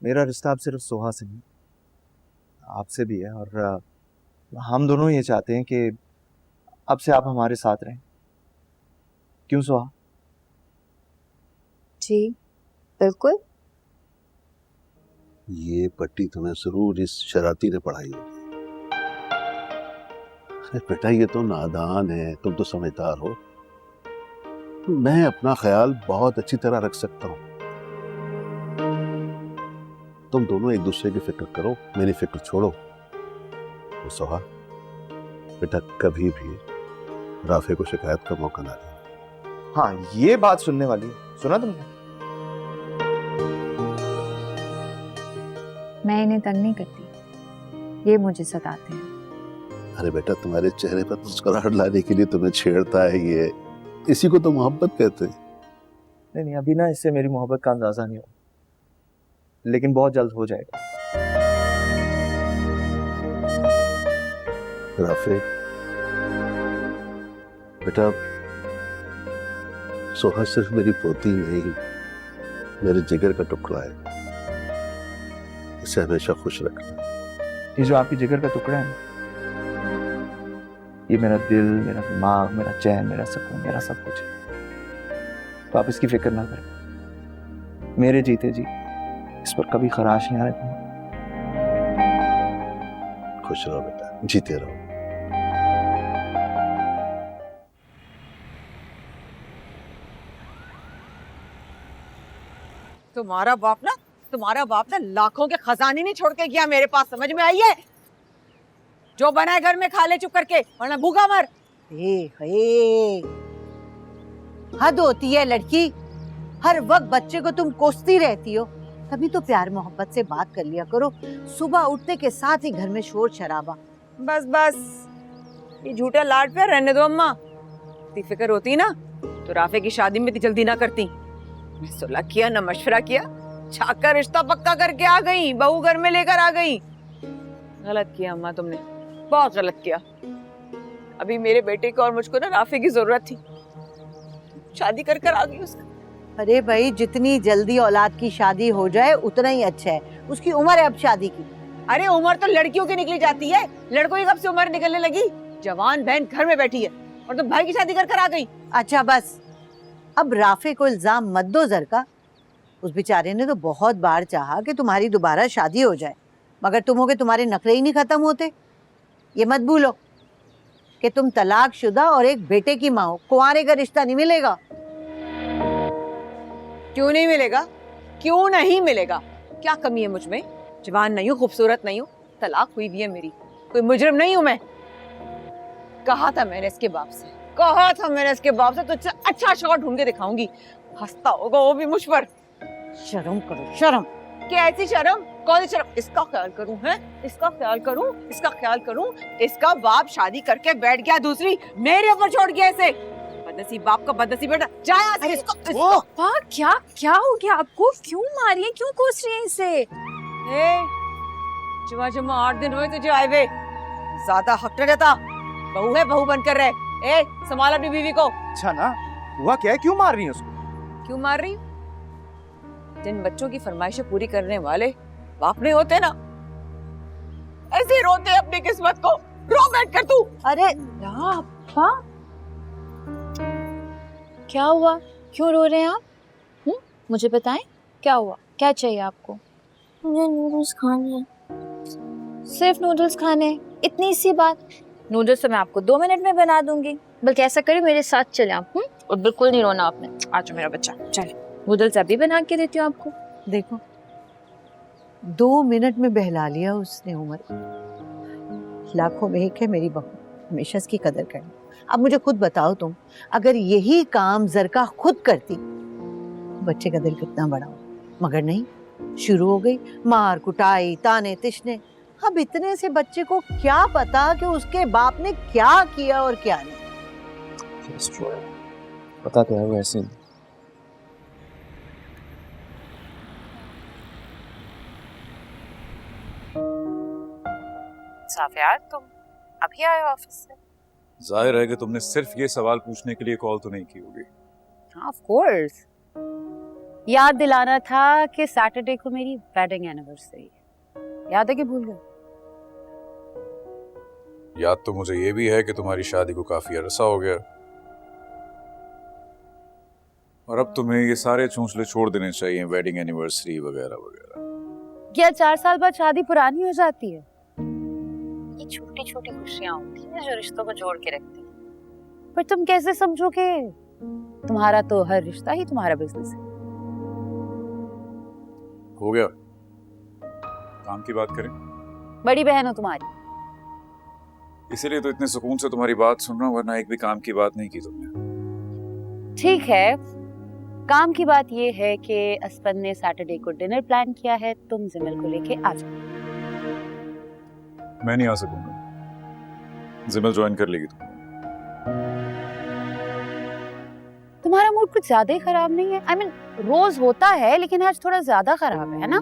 मेरा रिश्ता अब सिर्फ सोहा से नहीं, आपसे भी है। और हम दोनों ये चाहते हैं कि अब से आप हमारे साथ रहें। क्यों सोहा? जी बिल्कुल। ये पट्टी तुम्हें जरूर इस शरारती ने पढ़ाई होगी। अरे बेटा, ये तो नादान है, तुम तो समझदार हो। मैं अपना ख्याल बहुत अच्छी तरह रख सकता हूँ। तुम दोनों एक दूसरे की फिक्र करो, मेरी फिक्र छोड़ो। तो सोहा बेटा, कभी भी राफे को शिकायत का मौका ना देना। हाँ, ये बात सुनने वाली। सुना तुमने? मैं इन्हें तंग नहीं करती, ये मुझे सताते हैं। अरे बेटा, तुम्हारे चेहरे पर मुस्कुराहट लाने के लिए तुम्हें छेड़ता है ये, इसी को तो मोहब्बत कहते हैं। नहीं, अभी ना इससे मेरी मोहब्बत का अंदाजा नहीं हो, लेकिन बहुत जल्द हो जाएगा। राफे बेटा, सोहा सिर्फ मेरी पोती नहीं, मेरे जिगर का टुकड़ा है। इसे हमेशा खुश रखना। ये जो आपकी जिगर का टुकड़ा है, ये मेरा दिल, मेरा दिमाग, मेरा चैन, मेरा सुकून, मेरा सब कुछ है। तो आप इसकी फिक्र ना करें। मेरे जीते जी इस पर कभी खराश नहीं आने दूंगा। खुश रहो बेटा, जीते रहो। तुम्हारा बाप ना लाखों के खजाने नहीं छोड़ के गया मेरे पास, समझ में आई है? जो बना है घर में खा ले चुप करके, वरना भूखा मर। हद होती है लड़की, हर वक्त बच्चे को तुम कोसती रहती हो। कभी तो प्यार मोहब्बत से बात कर लिया करो। सुबह उठने के साथ ही घर में शोर शराबा। बस बस, ये झूठे लाड पे रहने दो अम्मा। इतनी फिक्र होती ना तो राफे की शादी में इतनी जल्दी ना करती। न सुलह किया न मशवरा किया, छाका रिश्ता पक्का करके आ गई, बहू घर में लेकर आ गई। गलत किया अम्मा तुमने, बहुत गलत किया। अभी मेरे बेटे को और मुझको ना राफे की जरूरत थी, शादी कर कर आ गई उसका। अरे भाई, जितनी जल्दी औलाद की शादी हो जाए उतना ही अच्छा है। उसकी उम्र है अब शादी की। अरे उम्र तो लड़कियों की निकली जाती है, लड़कों की कब से उम्र निकलने लगी? जवान बहन घर में बैठी है और तुम भाई की शादी कर कर आ गई। अच्छा बस, अब राफे को इल्जाम मत दो जरका। उस बेचारे ने तो बहुत बार चाहा कि तुम्हारी दोबारा शादी हो जाए, मगर तुम हो के तुम्हारे नखरे ही नहीं खत्म होते। ये मत भूलो कि तुम तलाकशुदा और एक बेटे की माँ हो। कुंवारे का रिश्ता नहीं मिलेगा। क्यों नहीं मिलेगा? क्यों नहीं मिलेगा? क्या कमी है मुझ में? जवान नहीं हूँ, खूबसूरत नहीं हूँ, तलाक हुई भी है मेरी, कोई मुजरिम नहीं हूँ मैं। कहा था मैंने इसके बाप से, तुझसे अच्छा शॉट ढूंढ के दिखाऊंगी। हंसता होगा वो भी मुझ पर। शर्म करो, शर्म। कैसी शर्म? कौन सी शर्म? इसका ख्याल करूं, है? इसका ख्याल करूं। इसका बाप शादी करके बैठ गया दूसरी, मेरे ऊपर छोड़ गया इसे। बदनसीब बाप का बदनसीब बेटा। जा यहाँ से। इसको क्या हो गया आपको? क्यों मारी है, क्यों कोस रही है इसे? जुमा 8 दिन हुए तुझे आए हुए, ज्यादा हक न देता। बहू है, बहू बनकर रहे। संभाल अपनी बीवी को। अच्छा ना, हुआ क्या है? क्यों मार रही है उसको? क्यों मार रही? जिन बच्चों की फरमाइशें पूरी करने वाले बाप नहीं होते ना, ऐसे ही रोते अपनी किस्मत को। रो बैठ कर तू। अरे अप्पा, क्या हुआ? क्यों रो रहे हैं आप? मुझे बताएं, क्या हुआ? क्या चाहिए आपको? मुझे नूडल्स खाने हैं। सिर्फ नूडल्स खाने? इतनी सी बात? नूडल्स तो मैं आपको 2 मिनट में बना दूंगी। बल्कि ऐसा करिए, मेरे साथ चले आप। और बिल्कुल नहीं रोना आपने। आज मेरा बच्चा, चले। नूडल्स अभी बना के देती हूँ आपको। देखो, 2 मिनट में बहला लिया उसने उमर। लाखों में एक है मेरी बहू, हमेशा इसकी कदर करना। अब मुझे खुद बताओ तुम, अगर यही काम जरका खुद करती, बच्चे का दिल कितना बड़ा हो। मगर नहीं, शुरू हो गई मार कुटाई, ताने तिशने। अब इतने से बच्चे को क्या पता कि उसके बाप ने क्या किया और क्या नहीं। पता तो है वैसे। साफिया, तुम अभी आए हो ऑफिस से? जाहिर है कि तुमने सिर्फ ये सवाल पूछने के लिए कॉल तो नहीं की होगी। हाँ, ऑफ कोर्स। याद दिलाना था कि सैटरडे को मेरी वेडिंग एनिवर्सरी है। याद है कि भूल गए? याद तो मुझे ये भी है कि तुम्हारी शादी को काफी अरसा हो गया और अब तुम्हें ये सारे चूंचले छोड़ देने चाहिए, वेडिंग एनिवर्सरी वगैरह वगैरह। क्या 4 साल बाद शादी पुरानी हो जाती है? ये छोटी छोटी खुशियां होती हैं जो रिश्तों को जोड़ के रखती हैं। पर तुम कैसे समझोगे? तुम्हारा तो हर रिश्ता ही तुम्हारा बिजनेस है। हो गया, काम की बात करें। बड़ी बहन हो तुम्हारी, इसीलिए तो इतने सुकून से तुम्हारी बात सुन रहा हूं, वरना एक भी काम की बात नहीं की तुमने। ठीक है, काम की बात ये है कि असफन ने सैटरडे को डिनर प्लान किया है, तुम जिमल को लेके आ जाओ। मैं नहीं आ सकूंगा, जिमल ज्वाइन कर लेगी तुम। तुम्हारा मूड कुछ ज्यादा ही खराब नहीं है? I mean, रोज होता है लेकिन आज थोड़ा ज्यादा खराब है ना?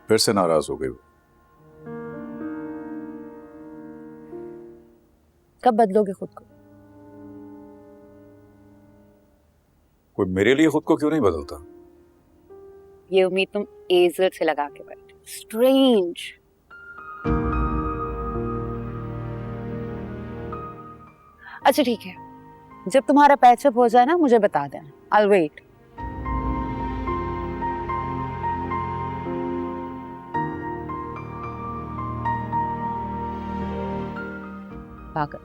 फिर से नाराज हो गई वो। कब बदलोगे खुद को? कोई मेरे लिए खुद को क्यों नहीं बदलता? ये उम्मीद तुम एजल से लगा के बैठे। स्ट्रेंज। अच्छा ठीक है, जब तुम्हारा पैचअप हो जाए ना मुझे बता देना। I'll wait. पागल।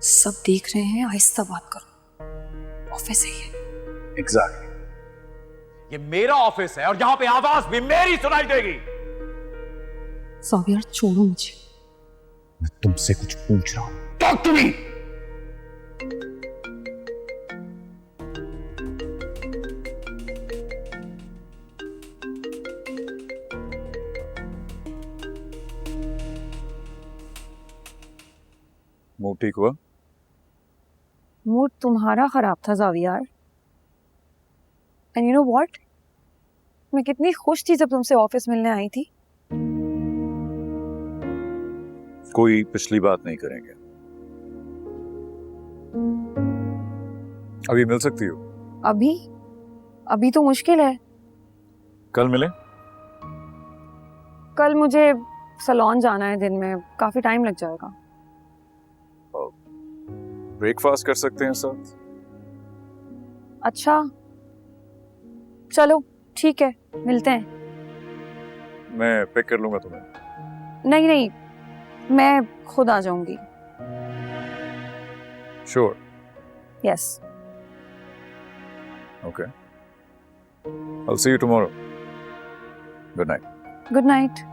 सब देख रहे हैं, आहिस्ता बात करो, ऑफिस है ये। एग्जैक्टली, ये मेरा ऑफिस है और यहां पे आवाज भी मेरी सुनाई देगी। सॉरी यार, छोड़ो मुझे। मैं तुमसे कुछ पूछ रहा हूं, टॉक टू मी। मूड ठीक हुआ? मूड तुम्हारा खराब था Zaviyar. And you know what, मैं कितनी खुश थी जब तुमसे ऑफिस मिलने आई थी। कोई पिछली बात नहीं करेंगे। अभी मिल सकती हो? अभी अभी तो मुश्किल है। कल मिले? कल मुझे सैलून जाना है, दिन में काफी टाइम लग जाएगा। ब्रेकफास्ट कर सकते हैं साथ। अच्छा चलो ठीक है, मिलते हैं। मैं पिक कर लूंगा तुम्हें। नहीं नहीं, मैं खुद आ जाऊंगी। Sure? Yes. Okay, I'll see you tomorrow. Good night. Good night.